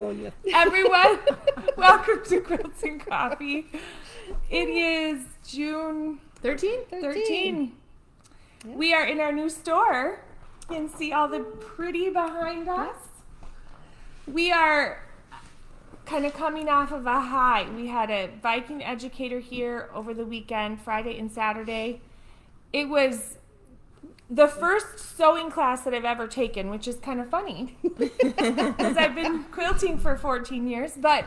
Everyone, welcome to Quilts and Coffee. It is June 13. Yeah. We are in our new store. You can see all the pretty behind us. We are kind of coming off of a high. We had a Viking educator here over the weekend, Friday and Saturday. It was the first sewing class that I've ever taken, which is kind of funny because I've been quilting for 14 years, but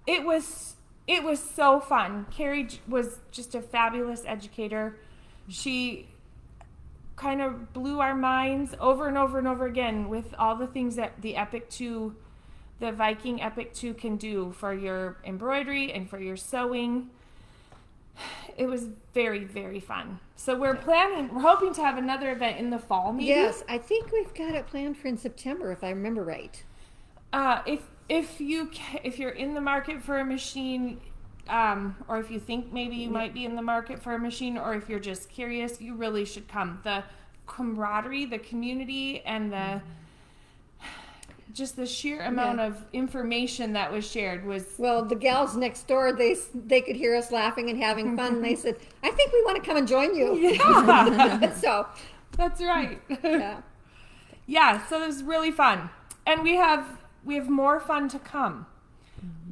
it was so fun. Carrie was just a fabulous educator. She kind of blew our minds over and over and over again with all the things that the Viking Epic 2 can do for your embroidery and for your sewing. It was very, very fun. So we're hoping to have another event in the fall, maybe. Yes, I think we've got it planned for in September, if I remember right. If you're in the market for a machine, or if you think maybe you might be in the market for a machine, or if you're just curious, you really should come. The camaraderie, the community, and just the sheer amount of information that was shared was... Well, the gals next door, they could hear us laughing and having fun, and they said, I think we want to come and join you. Yeah. So. That's right. Yeah. Yeah, so it was really fun. And we have more fun to come.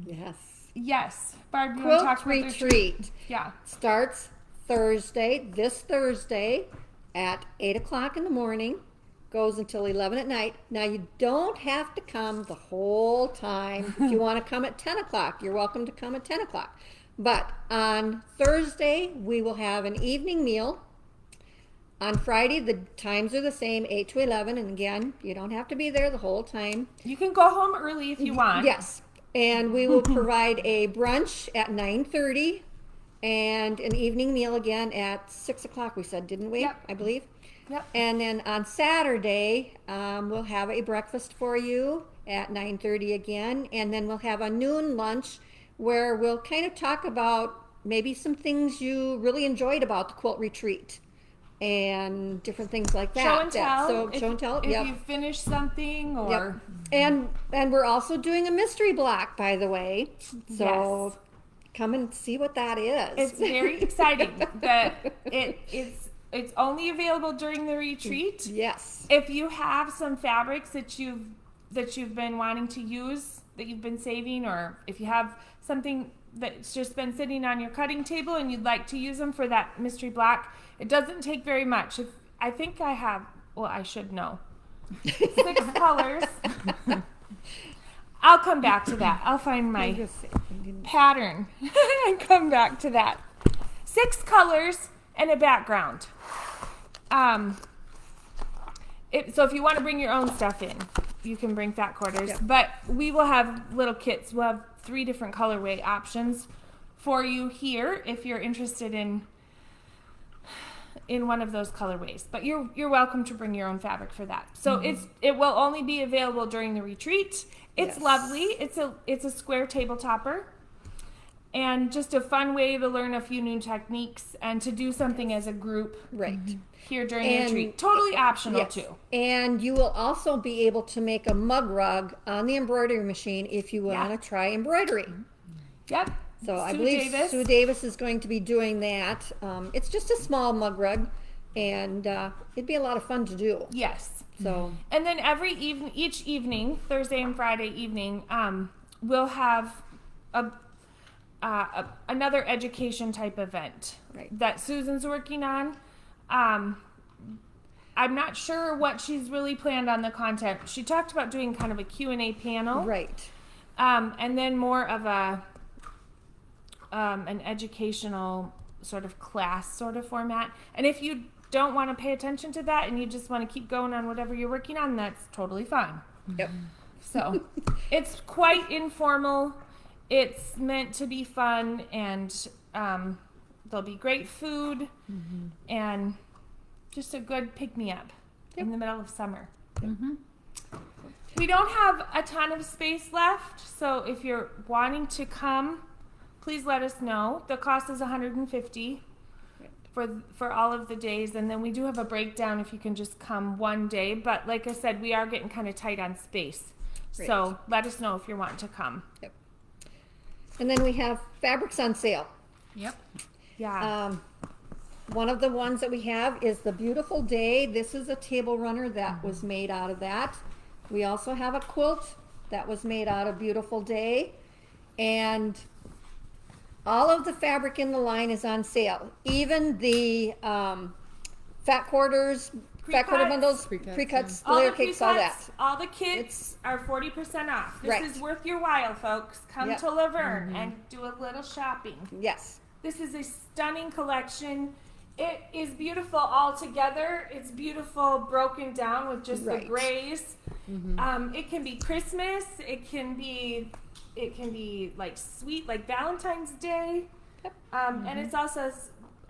Yes. Barb, you want to talk about retreat. Yeah. Starts this Thursday at 8 o'clock in the morning. Goes until 11 at night. Now, you don't have to come the whole time. If you want to come at 10 o'clock, you're welcome to come at 10 o'clock. But on Thursday, we will have an evening meal. On Friday, the times are the same, 8 to 11. And again, you don't have to be there the whole time. You can go home early if you want. Yes. And we will provide a brunch at 9:30 and an evening meal again at 6 o'clock, we said, didn't we? Yep. I believe. Yep. And then on Saturday, we'll have a breakfast for you at 9:30 again. And then we'll have a noon lunch where we'll kind of talk about maybe some things you really enjoyed about the quilt retreat and different things like that. Show and tell. Show and tell. If you finish something or... Yep. And we're also doing a mystery block, by the way. So come and see what that is. It's very exciting. It's only available during the retreat. Yes. If you have some fabrics that you've been wanting to use, that you've been saving, or if you have something that's just been sitting on your cutting table and you'd like to use them for that mystery block, it doesn't take very much. I think I have, I should know, 6 colors. I'll come back to that. I'll find my pattern and come back to that. 6 colors and a background. So if you want to bring your own stuff in, you can bring fat quarters. Yep. But we will have little kits. We'll have 3 different colorway options for you here if you're interested in one of those colorways. But you're welcome to bring your own fabric for that. So it will only be available during the retreat. It's lovely. It's a square table topper. And just a fun way to learn a few new techniques and to do something as a group here during the retreat. Totally optional too. And you will also be able to make a mug rug on the embroidery machine if you want to try embroidery. Yep. So I believe Sue Davis is going to be doing that. It's just a small mug rug, and it'd be a lot of fun to do. Yes. So and then each evening, Thursday and Friday evening, we'll have another education type event that Susan's working on. I'm not sure what she's really planned on the content. She talked about doing kind of a Q&A panel. Right. And then more of an educational sort of class sort of format. And if you don't want to pay attention to that and you just want to keep going on whatever you're working on, that's totally fine. Yep. So it's quite informal. It's meant to be fun, and there'll be great food and just a good pick-me-up in the middle of summer. We don't have a ton of space left, so if you're wanting to come, please let us know. The cost is $150 for all of the days, and then we do have a breakdown if you can just come one day. But like I said, we are getting kind of tight on space. Great. So let us know if you're wanting to come. Yep. And then we have fabrics on sale. Yep. Yeah. One of the ones that we have is the Beautiful Day. This is a table runner that was made out of that. We also have a quilt that was made out of Beautiful Day. And all of the fabric in the line is on sale. Even the fat quarter Pre-cuts. bundles, Pre-cuts, pre-cuts, all layer the cakes, all that. pre-cuts, all the kits are 40% off. This Right. is worth your while, folks. Come Yep. to Laverne and do a little shopping. Yes. This is a stunning collection. It is beautiful all together. It's beautiful broken down with just Right. the grays. It can be Christmas. It can be like sweet, like Valentine's Day. Yep. And it's also,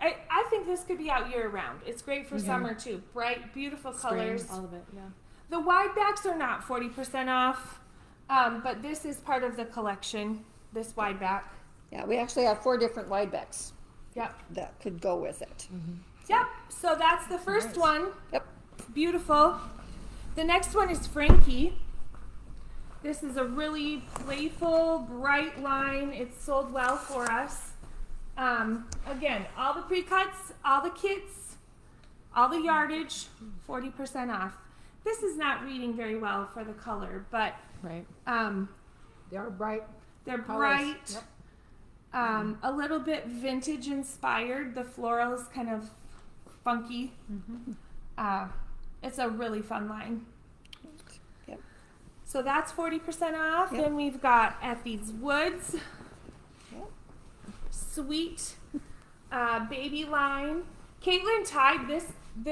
I think this could be out year round. It's great for summer too. Bright, beautiful colors. All of it, yeah. The wide backs are not 40% off, but this is part of the collection. This wide back. Yeah, we actually have 4 different wide backs Yep. that could go with it. Yep. So that's the first Nice. one. Yep. Beautiful. The next one is Frankie. This is a really playful, bright line. It's sold well for us. Again, all the pre-cuts, all the kits, all the yardage, 40% off. This is not reading very well for the color, but Right. They are bright. they're Colors. bright. Yep. A little bit vintage inspired. The floral is kind of funky. It's a really fun line. Yep. So that's 40% off. Yep. Then we've got Effie's Woods. Yep. Sweet baby line. Caitlin tied this. Do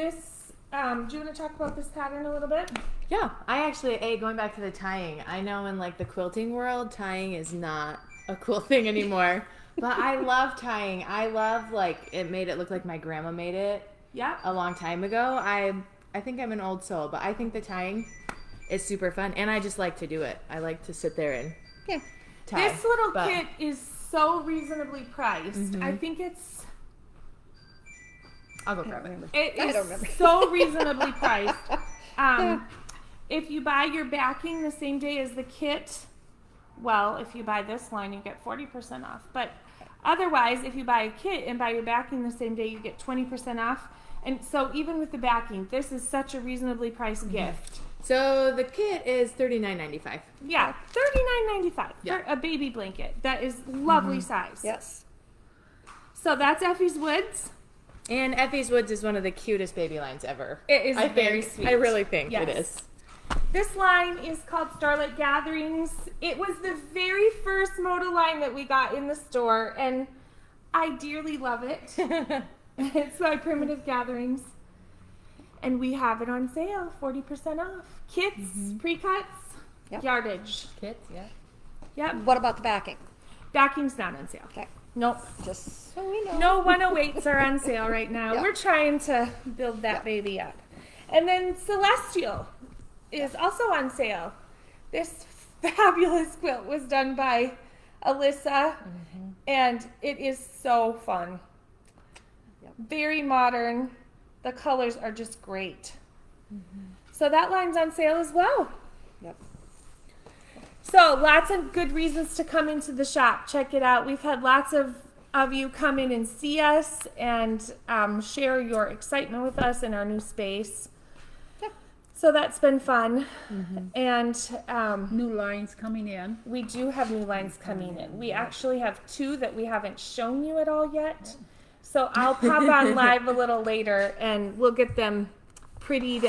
you want to talk about this pattern a little bit? Yeah, I actually, going back to the tying, I know in like the quilting world, tying is not a cool thing anymore. But I love tying. I love, like, it made it look like my grandma made it Yeah. a long time ago. I think I'm an old soul, but I think the tying is super fun. And I just like to do it. I like to sit there and Yeah. tie. This little but- kit is so reasonably priced. I think I'll go grab it. it I is don't remember. so reasonably priced. If you buy your backing the same day as the kit, well, if you buy this line, you get 40% off. But otherwise, if you buy a kit and buy your backing the same day, you get 20% off. And so even with the backing, this is such a reasonably priced gift. So the kit is $39.95. Yeah, $39.95 Yeah. for a baby blanket. That is lovely size. Yes. So that's Effie's Woods. And Effie's Woods is one of the cutest baby lines ever. It is I very think. sweet. I really think it Yes. is. This line is called Starlight Gatherings. It was the very first Moda line that we got in the store, and I dearly love it. It's by Primitive Gatherings. And we have it on sale, 40% off. Kits, pre-cuts, Yep. yardage. Kids, yeah. Yep. What about the backing? Backing's not on sale. Okay. Nope. Just so we know. No 108s are on sale right now. Yep. We're trying to build that Yep. baby up. And then Celestial is also on sale. This fabulous quilt was done by Alyssa, and it is so fun. Yep. Very modern. The colors are just great. So that line's on sale as well. Yep. So lots of good reasons to come into the shop. Check it out. We've had lots of you come in and see us and share your excitement with us in our new space. Yeah. So that's been fun. And New lines coming in. we do have new lines coming in. We actually have 2 that we haven't shown you at all yet. So I'll pop on live a little later and we'll get them prettied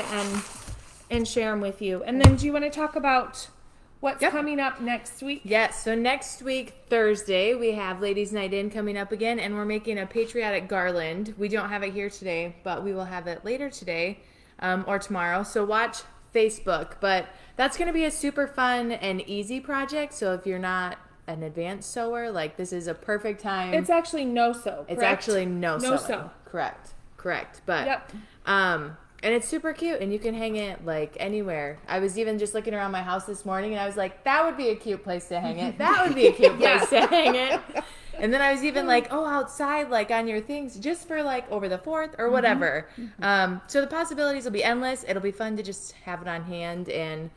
and share them with you. And then do you want to talk about what's Yep. coming up next week? Yes, so next week, Thursday, we have Ladies Night In coming up again, and we're making a patriotic garland. We don't have it here today, but we will have it later today or tomorrow. So watch Facebook. But that's going to be a super fun and easy project. So if you're not an advanced sewer, like this is a perfect time. It's actually no sew. It's correct? actually no No sewing. sew. Correct. But Yep. and it's super cute, and you can hang it like anywhere. I was even just looking around my house this morning, and I was like, that would be a cute place to hang it. That would be a cute place to hang it. And then I was even like, oh, outside, like on your things, just for like over the 4th or whatever. So the possibilities will be endless. It'll be fun to just have it on hand and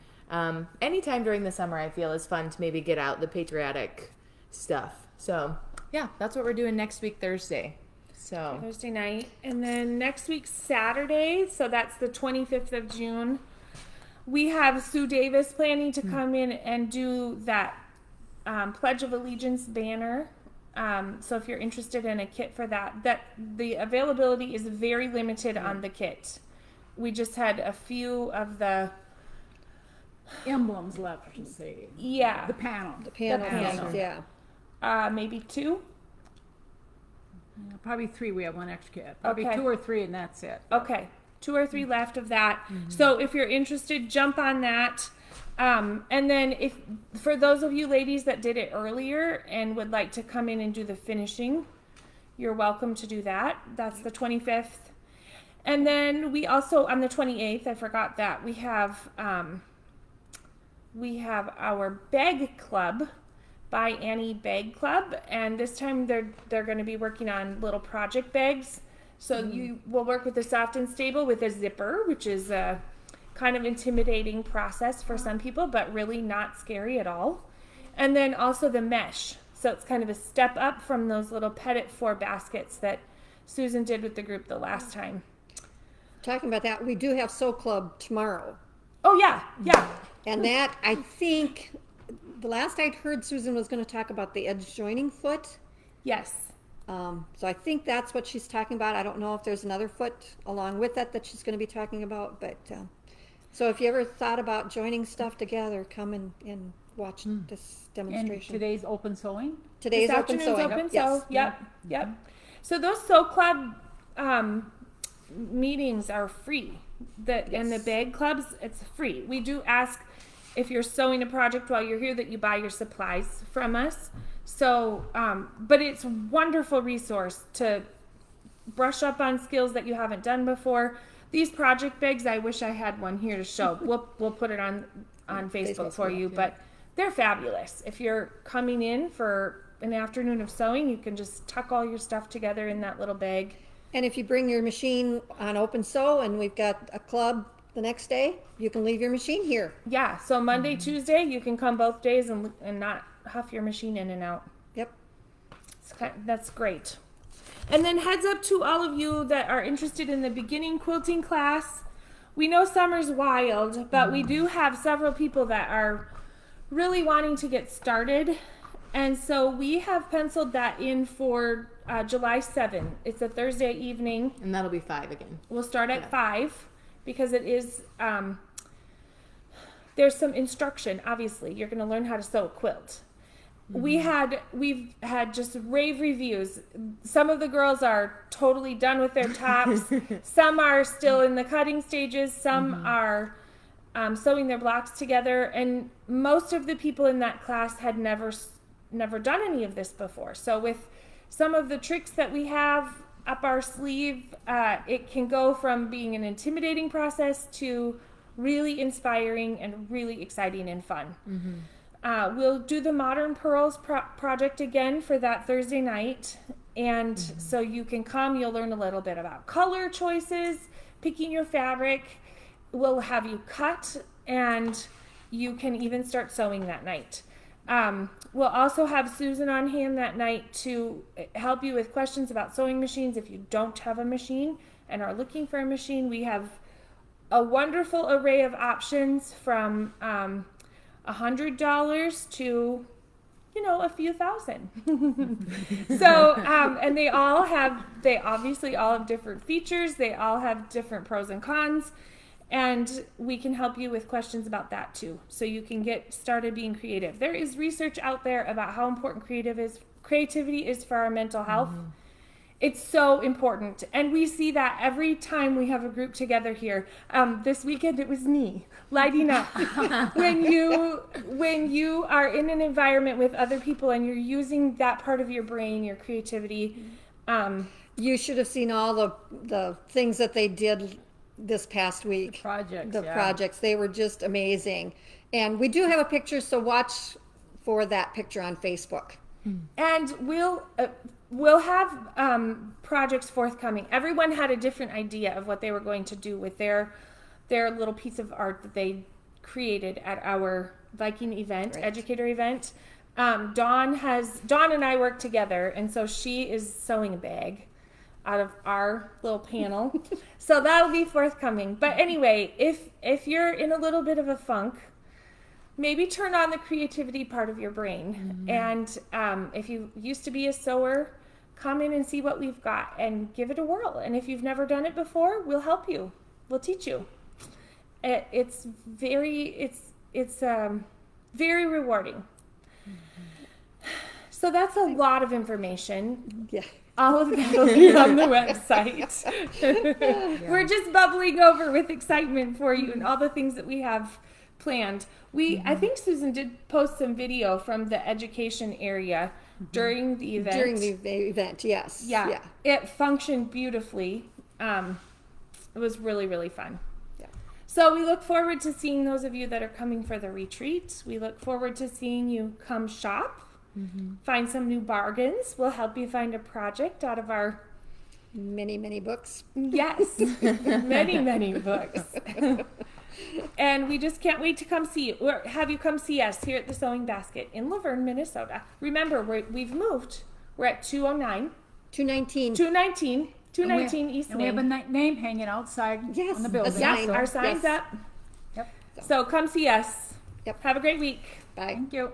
anytime during the summer I feel is fun to maybe get out the patriotic stuff. So yeah, that's what we're doing next week, Thursday. So Thursday night. And then next week, Saturday, so that's the 25th of June, we have Sue Davis planning to come in and do that Pledge of Allegiance banner. So if you're interested in a kit for that the availability is very limited on the kit. We just had a few of the Emblems left, to say. yeah The panel. The panel panel. things, yeah. maybe two. Yeah, probably 3. We have one extra kit. Probably Okay. 2 or 3, and that's it. Okay, 2 or 3 left of that. So if you're interested, jump on that. And then if for those of you ladies that did it earlier and would like to come in and do the finishing, you're welcome to do that. That's the 25th. And then we also, on the 28th, I forgot that, we have our bag club by Annie Bag Club, and this time they're going to be working on little project bags. So you will work with the soft and stable with a zipper, which is a kind of intimidating process for some people, but really not scary at all. And then also the mesh. So it's kind of a step up from those little Petit Four baskets that Susan did with the group the last time. Talking about that, we do have Sew Club tomorrow. Oh yeah. And that, I think, the last I'd heard, Susan was going to talk about the edge joining foot. Yes. So I think that's what she's talking about. I don't know if there's another foot along with that she's going to be talking about. But so if you ever thought about joining stuff together, come and watch this And demonstration. today's open sewing. Today's This open afternoon's sewing. open Yes. sew. Yep. So those Sew Club meetings are free. And the bag clubs, it's free. We do ask if you're sewing a project while you're here that you buy your supplies from us. So, but it's a wonderful resource to brush up on skills that you haven't done before. These project bags, I wish I had one here to show. We'll put it on Facebook for you, but they're fabulous. If you're coming in for an afternoon of sewing, you can just tuck all your stuff together in that little bag. And if you bring your machine on open sew and we've got a club the next day, you can leave your machine here. Yeah, so Monday, Tuesday, you can come both days and not huff your machine in and out. Yep. That's great. And then heads up to all of you that are interested in the beginning quilting class. We know summer's wild, but we do have several people that are really wanting to get started. And so we have penciled that in for July 7th. It's a Thursday evening. and that'll be 5 again. We'll start at 5 because it is, there's some instruction, obviously. You're going to learn how to sew a quilt. We've had just rave reviews. Some of the girls are totally done with their tops. Some are still in the cutting stages. Some are sewing their blocks together. And most of the people in that class had never done any of this before. So with some of the tricks that we have up our sleeve, it can go from being an intimidating process to really inspiring and really exciting and fun. We'll do the Modern Pearls project again for that Thursday night. And so you can come, you'll learn a little bit about color choices, picking your fabric. We'll have you cut, and you can even start sewing that night. We'll also have Susan on hand that night to help you with questions about sewing machines. If you don't have a machine and are looking for a machine, we have a wonderful array of options from $100 to, a few thousand. So, and they obviously all have different features. They all have different pros and cons. And we can help you with questions about that too. So you can get started being creative. There is research out there about how important creativity is for our mental health. It's so important. And we see that every time we have a group together here. This weekend it was me lighting up. When you are in an environment with other people and you're using that part of your brain, your creativity. You should have seen all the things that they did this past week. Projects. They were just amazing. And we do have a picture, so watch for that picture on Facebook. And we'll have projects forthcoming. Everyone had a different idea of what they were going to do with their little piece of art that they created at our Viking event, Right. educator event. Dawn and I work together, and so she is sewing a bag out of our little panel. So that'll be forthcoming. But anyway, if you're in a little bit of a funk, maybe turn on the creativity part of your brain. And if you used to be a sewer, come in and see what we've got and give it a whirl. And if you've never done it before, we'll help you. We'll teach you. It's very rewarding. So that's a lot of information. Yeah. All of that will be on the website. We're just bubbling over with excitement for you and all the things that we have planned. I think Susan did post some video from the education area during the event. During the event, yes. Yeah. It functioned beautifully. It was really, really fun. Yeah. So we look forward to seeing those of you that are coming for the retreat. We look forward to seeing you come shop. Find some new bargains. We'll help you find a project out of our Many books. yes, many books. And we just can't wait to come see you, or have you come see us here at the Sewing Basket in Laverne, Minnesota. Remember, we've moved. We're at 219. 219 East And we have a Main. name hanging outside Yes, on the a building. sign. Our sign's Yes. up. Yep. So come see us. Yep. Have a great week. Bye. Thank you.